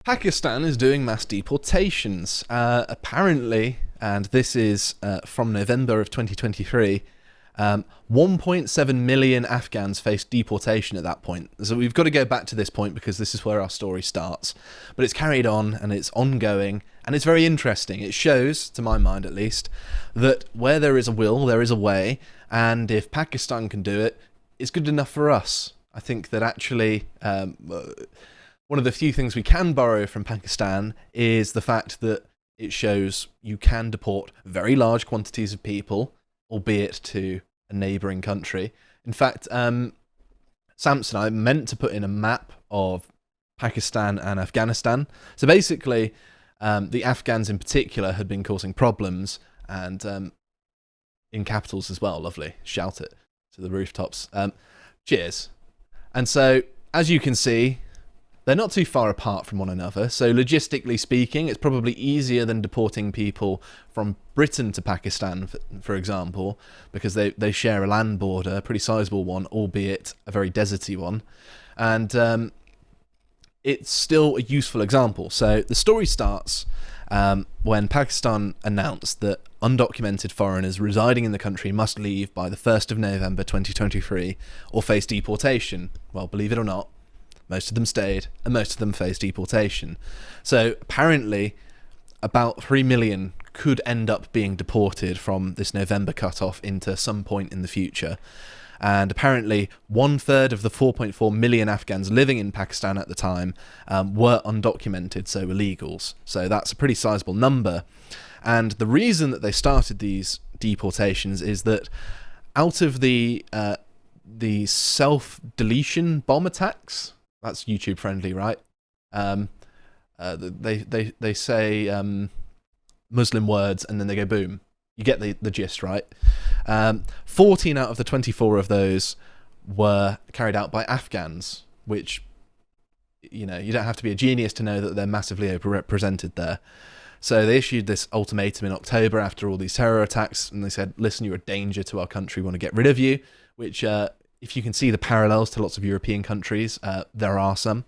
Pakistan is doing mass deportations. Apparently, and this is from November of 2023, 1.7 million Afghans faced deportation at that point. So we've got to go back to this point because this is where our story starts. But it's carried on and it's ongoing and it's very interesting. It shows, to my mind at least, that where there is a will, there is a way. And if Pakistan can do it, it's good enough for us. I think that actually one of the few things we can borrow from Pakistan is the fact that it shows you can deport very large quantities of people, albeit to a neighbouring country. In fact, Samson, I meant to put in a map of Pakistan and Afghanistan. So basically, the Afghans in particular had been causing problems, and in capitals as well. Lovely. Shout it to the rooftops. Cheers. And so, as you can see, they're not too far apart from one another, so logistically speaking, it's probably easier than deporting people from Britain to Pakistan, for example, because they share a land border, a pretty sizable one, albeit a very deserty one. And it's still a useful example. So the story starts when Pakistan announced that undocumented foreigners residing in the country must leave by the 1st of November 2023 or face deportation. Well, believe it or not, most of them stayed, and most of them faced deportation. So apparently, about 3 million could end up being deported from this November cutoff into some point in the future. And apparently, 1/3 of the 4.4 million Afghans living in Pakistan at the time were undocumented, so illegals. So that's a pretty sizable number. And the reason that they started these deportations is that out of the self-deletion bomb attacks, that's YouTube friendly, right? They say Muslim words and then they go boom. You get the gist, right? 14 out of the 24 of those were carried out by Afghans, which, you know, you don't have to be a genius to know that they're massively overrepresented there. So they issued this ultimatum in October after all these terror attacks, and they said, listen, you're a danger to our country, we want to get rid of you, which if you can see the parallels to lots of European countries, there are some.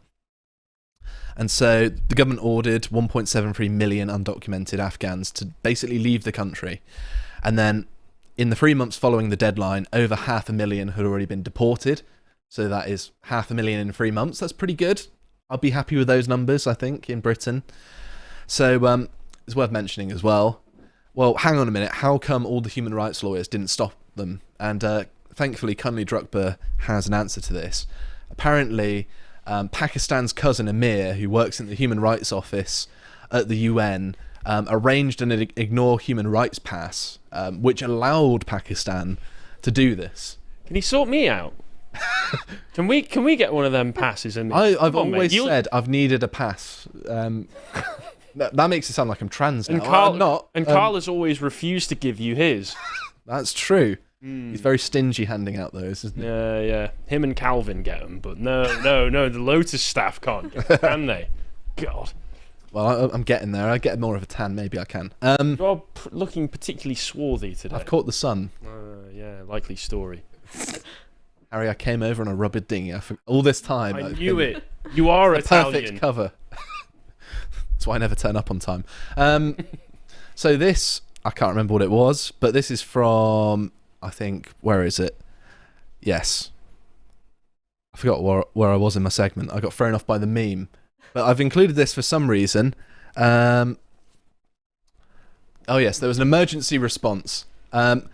And so the government ordered 1.73 million undocumented Afghans to basically leave the country. And then in the 3 months following the deadline, over 500,000 had already been deported. So that is 500,000 in 3 months. That's pretty good. I'll be happy with those numbers, I think, in Britain. So it's worth mentioning as well. Well, hang on a minute. How come all the human rights lawyers didn't stop them? And thankfully, Kunli Drukbar has an answer to this. Apparently, Pakistan's cousin Amir, who works in the Human Rights Office at the UN, arranged an Ignore Human Rights pass, which allowed Pakistan to do this. Can you sort me out? Can we get one of them passes? I've always said I've needed a pass. That makes it sound like I'm trans now. I'm not. And Carl has always refused to give you his. That's true. He's very stingy handing out those, isn't he? Yeah. Him and Calvin get them, but no, the Lotus staff can't get them, can they? God. Well, I'm getting there. I get more of a tan. Maybe I can. You're looking particularly swarthy today. I've caught the sun. Yeah, likely story. Harry, I came over on a rubber dinghy. All this time. I knew it. You are Italian. Perfect cover. That's why I never turn up on time. So this, I can't remember what it was, but this is from, I think, where is it? Yes. I forgot where I was in my segment. I got thrown off by the meme. But I've included this for some reason. Oh yes, there was an emergency response.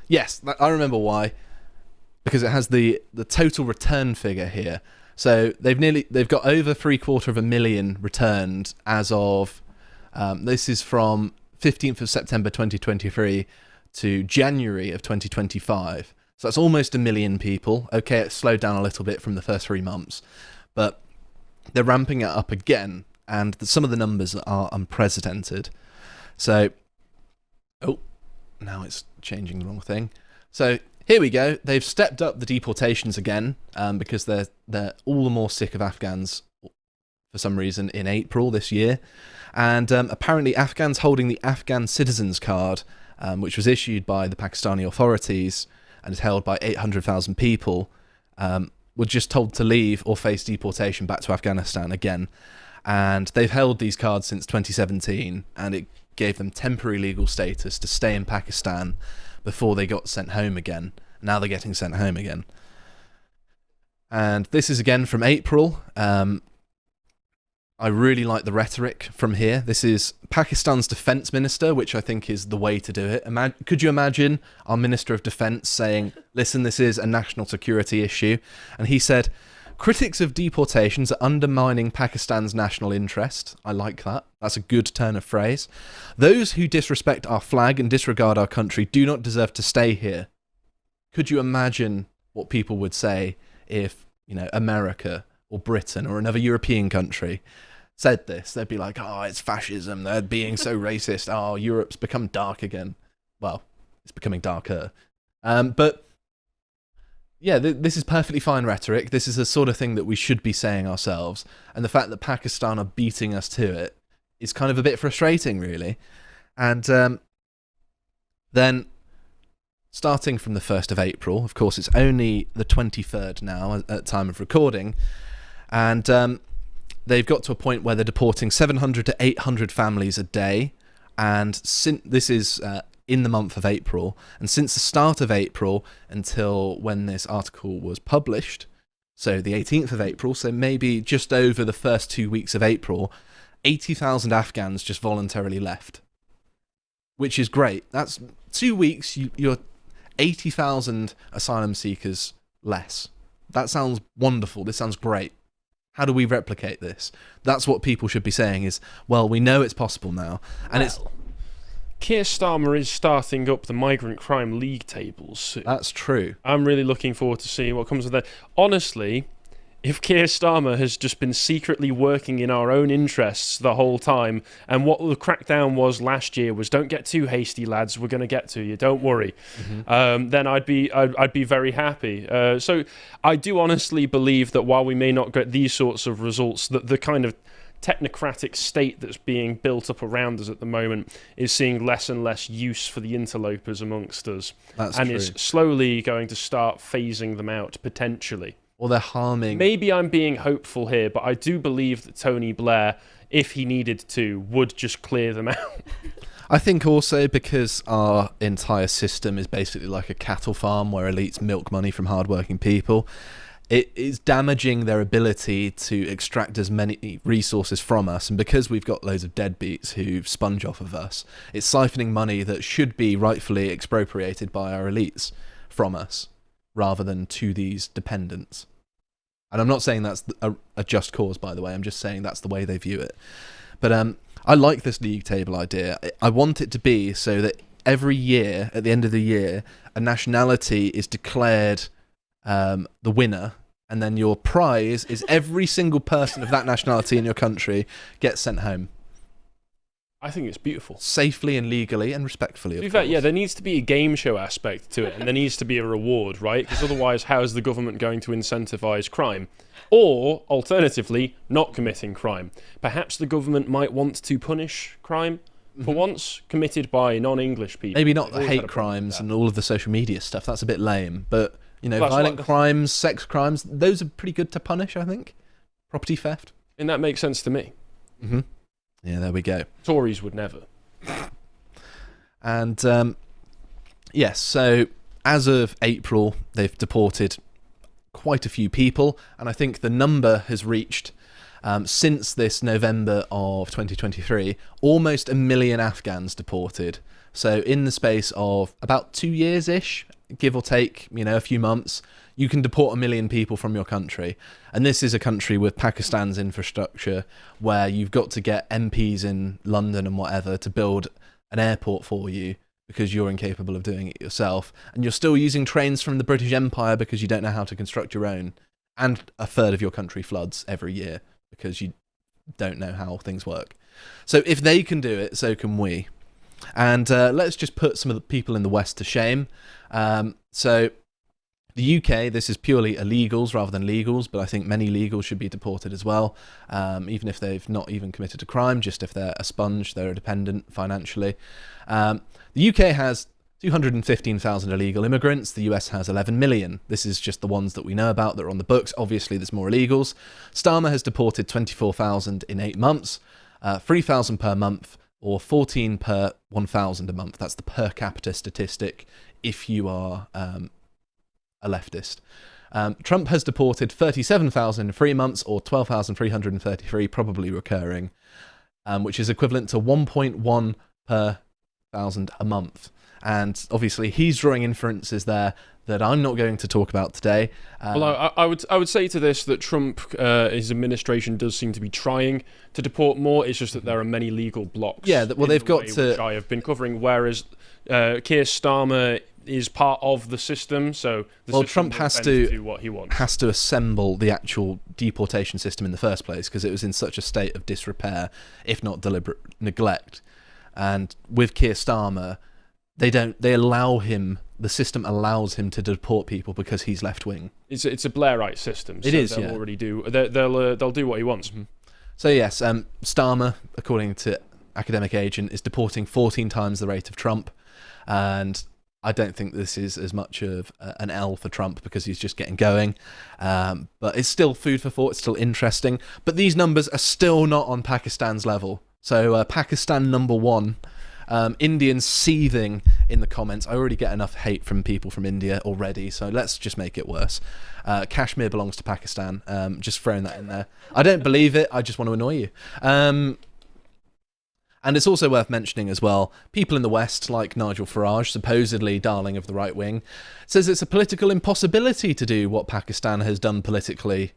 Yes, I remember why. Because it has the total return figure here. So they've got over 750,000 returned as of this is from 15th of September 2023 to January of 2025. So that's almost 1 million people. Okay, it slowed down a little bit from the first 3 months, but they're ramping it up again, and some of the numbers are unprecedented. So, now it's changing the wrong thing. So here we go. They've stepped up the deportations again because they're all the more sick of Afghans for some reason in April this year. And apparently Afghans holding the Afghan Citizens Card, which was issued by the Pakistani authorities and is held by 800,000 people, were just told to leave or face deportation back to Afghanistan again. And they've held these cards since 2017, and it gave them temporary legal status to stay in Pakistan before they got sent home again. Now they're getting sent home again. And this is again from April. I really like the rhetoric from here. This is Pakistan's defense minister, which I think is the way to do it. Could you imagine our Minister of Defense saying, listen, this is a national security issue? And he said, critics of deportations are undermining Pakistan's national interest. I like that. That's a good turn of phrase. Those who disrespect our flag and disregard our country do not deserve to stay here. Could you imagine what people would say if, America or Britain or another European country said this? They'd be like, oh, it's fascism. They're being so racist. Oh, Europe's become dark again. Well, it's becoming darker. But yeah, this is perfectly fine rhetoric. This is the sort of thing that we should be saying ourselves. And the fact that Pakistan are beating us to it is kind of a bit frustrating, really. And then, starting from the 1st of April, of course, it's only the 23rd now at time of recording, and they've got to a point where they're deporting 700 to 800 families a day, and this is in the month of April, and since the start of April until when this article was published, so the 18th of April, so maybe just over the first 2 weeks of April, 80,000 Afghans just voluntarily left, which is great. That's 2 weeks, you're 80,000 asylum seekers less. That sounds wonderful. This sounds great. How do we replicate this? That's what people should be saying is, well, we know it's possible now. And Keir Starmer is starting up the migrant crime league tables. That's true. I'm really looking forward to seeing what comes of that. Honestly, if Keir Starmer has just been secretly working in our own interests the whole time, and what the crackdown was last year was, don't get too hasty, lads, we're going to get to you, don't worry, then I'd be very happy. So I do honestly believe that while we may not get these sorts of results, that the kind of technocratic state that's being built up around us at the moment is seeing less and less use for the interlopers amongst us. That's and true. is slowly going to start phasing them out, potentially. Or they're harming... Maybe I'm being hopeful here, but I do believe that Tony Blair, if he needed to, would just clear them out. I think also because our entire system is basically like a cattle farm where elites milk money from hardworking people, it is damaging their ability to extract as many resources from us. And because we've got loads of deadbeats who sponge off of us, it's siphoning money that should be rightfully expropriated by our elites from us, rather than to these dependents. And I'm not saying that's a just cause, by the way. I'm just saying that's the way they view it. But I like this league table idea. I want it to be so that every year, at the end of the year, a nationality is declared the winner, and then your prize is every single person of that nationality in your country gets sent home. I think it's beautiful. Safely and legally and respectfully, of course. Yeah, there needs to be a game show aspect to it, and there needs to be a reward, right? Because otherwise, how is the government going to incentivise crime? Or, alternatively, not committing crime. Perhaps the government might want to punish crime, for once, committed by non-English people. Maybe not the hate crimes and all of the social media stuff. That's a bit lame. But, violent crimes, sex crimes, those are pretty good to punish, I think. Property theft. And that makes sense to me. Mm-hmm. Yeah, there we go. Tories would never. And, yes, so as of April, they've deported quite a few people, and I think the number has reached, since this November of 2023, almost 1 million Afghans deported. So in the space of about 2 years-ish, give or take, a few months, you can deport 1 million people from your country. And this is a country with Pakistan's infrastructure where you've got to get MPs in London and whatever to build an airport for you because you're incapable of doing it yourself. And you're still using trains from the British Empire because you don't know how to construct your own. And a third of your country floods every year because you don't know how things work. So if they can do it, so can we. And let's just put some of the people in the West to shame. So the UK, this is purely illegals rather than legals, but I think many legals should be deported as well, even if they've not even committed a crime, just if they're a sponge, they're a dependent financially. The UK has 215,000 illegal immigrants. The US has 11 million. This is just the ones that we know about that are on the books. Obviously, there's more illegals. Starmer has deported 24,000 in 8 months, 3,000 per month, or 14 per 1,000 a month. That's the per capita statistic if you are a leftist. Trump has deported 37,000 in 3 months, or 12,333, probably recurring, which is equivalent to 1.1 per 1,000 a month. And obviously, he's drawing inferences there that I'm not going to talk about today. Well, I would say to this that Trump, his administration does seem to be trying to deport more. It's just that there are many legal blocks. Yeah, well, they've got to. Which I have been covering, whereas Keir Starmer is part of the system. So Trump has to do what he wants. Has to assemble the actual deportation system in the first place because it was in such a state of disrepair, if not deliberate neglect. And with Keir Starmer, they allow him, the system allows him to deport people because he's left wing. It's a Blairite system. So they'll already do. They'll do what he wants. Mm-hmm. So yes, Starmer, according to Academic Agent, is deporting 14 times the rate of Trump, and I don't think this is as much of an L for Trump because he's just getting going. But it's still food for thought. It's still interesting. But these numbers are still not on Pakistan's level. So Pakistan number 1. Indians seething in the comments. I already get enough hate from people from India already, so let's just make it worse. Kashmir belongs to Pakistan. Just throwing that in there. I don't believe it. I just want to annoy you. And it's also worth mentioning as well, people in the West, like Nigel Farage, supposedly darling of the right wing, says it's a political impossibility to do what Pakistan has done politically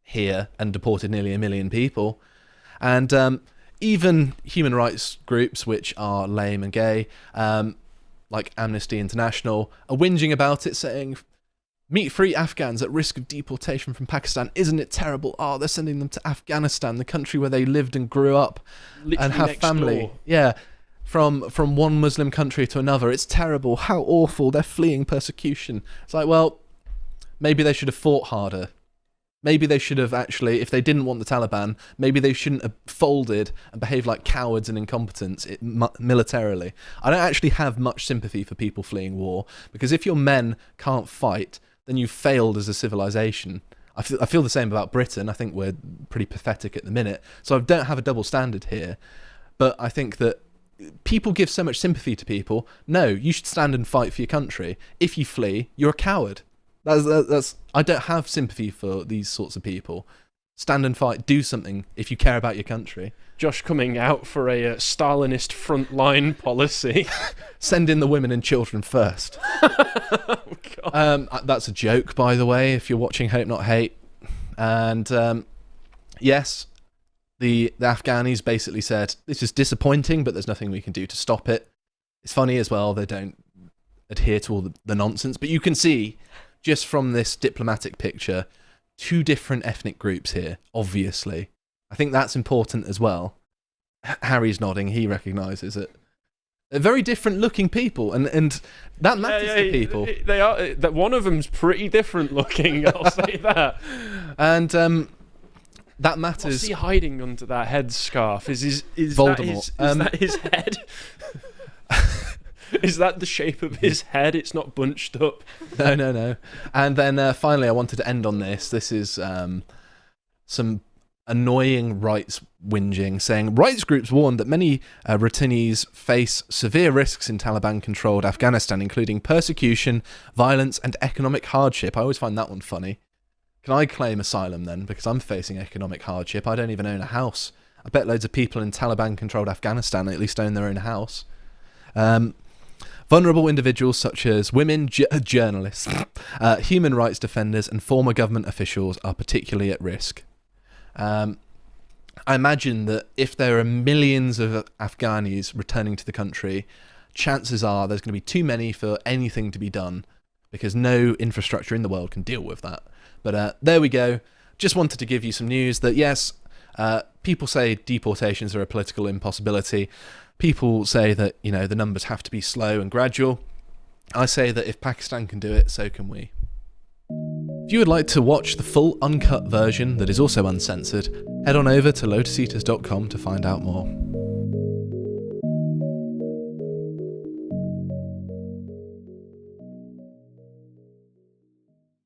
here and deported nearly 1 million people. And even human rights groups, which are lame and gay, like Amnesty International, are whinging about it, saying, meet free Afghans at risk of deportation from Pakistan. Isn't it terrible? Oh, they're sending them to Afghanistan, the country where they lived and grew up. Literally and have family. Door. Yeah, from one Muslim country to another. It's terrible. How awful. They're fleeing persecution. It's like, well, maybe they should have fought harder. Maybe they should have actually, if they didn't want the Taliban, maybe they shouldn't have folded and behaved like cowards and incompetents militarily. I don't actually have much sympathy for people fleeing war, because if your men can't fight, then you've failed as a civilization. I feel the same about Britain. I think we're pretty pathetic at the minute. So I don't have a double standard here. But I think that people give so much sympathy to people. No, you should stand and fight for your country. If you flee, you're a coward. That's I don't have sympathy for these sorts of people. Stand and fight. Do something if you care about your country. Josh coming out for a Stalinist frontline policy. Send in the women and children first. Oh, God. That's a joke, by the way, if you're watching Hope Not Hate. And yes, the Afghanis basically said, this is disappointing, but there's nothing we can do to stop it. It's funny as well, they don't adhere to all the nonsense. But you can see, just from this diplomatic picture, 2 different ethnic groups here, obviously. I think that's important as well. Harry's nodding, he recognises it. They're very different looking people, and that matters to people. They are. That one of them's pretty different looking, I'll say that. And that matters. What's he hiding under that headscarf? Is Voldemort. That his head? Is that the shape of his head? It's not bunched up. No. And then finally, I wanted to end on this. This is some annoying rights whinging, saying rights groups warn that many returnees face severe risks in Taliban-controlled Afghanistan, including persecution, violence, and economic hardship. I always find that one funny. Can I claim asylum then? Because I'm facing economic hardship. I don't even own a house. I bet loads of people in Taliban-controlled Afghanistan at least own their own house. Vulnerable individuals such as women, journalists, human rights defenders, and former government officials are particularly at risk. I imagine that if there are millions of Afghanis returning to the country, chances are there's going to be too many for anything to be done, because no infrastructure in the world can deal with that. But there we go. Just wanted to give you some news that, yes, people say deportations are a political impossibility. People say that, the numbers have to be slow and gradual. I say that if Pakistan can do it, so can we. If you would like to watch the full uncut version that is also uncensored, head on over to lotuseaters.com to find out more.